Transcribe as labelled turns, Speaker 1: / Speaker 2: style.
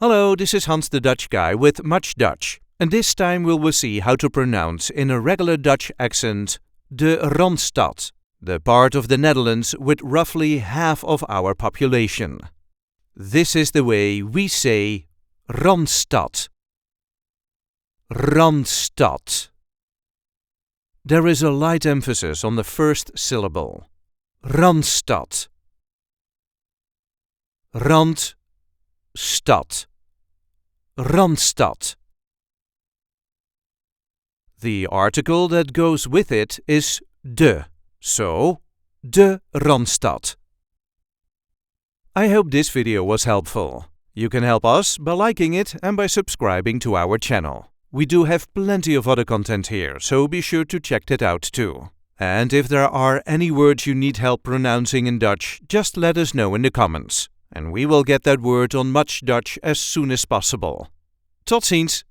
Speaker 1: Hello, this is Hans the Dutch guy with Much Dutch, and this time we will see how to pronounce in a regular Dutch accent de Randstad, the part of the Netherlands with roughly half of our population. This is the way we say Randstad. Randstad. There is a light emphasis on the first syllable. Randstad. Randstad. Randstad. The article that goes with it is de, so de Randstad. I hope this video was helpful. You can help us by liking it and by subscribing to our channel. We do have plenty of other content here, so be sure to check that out too. And if there are any words you need help pronouncing in Dutch, just let us know in the comments. And we will get that word on Much Dutch as soon as possible. Tot ziens!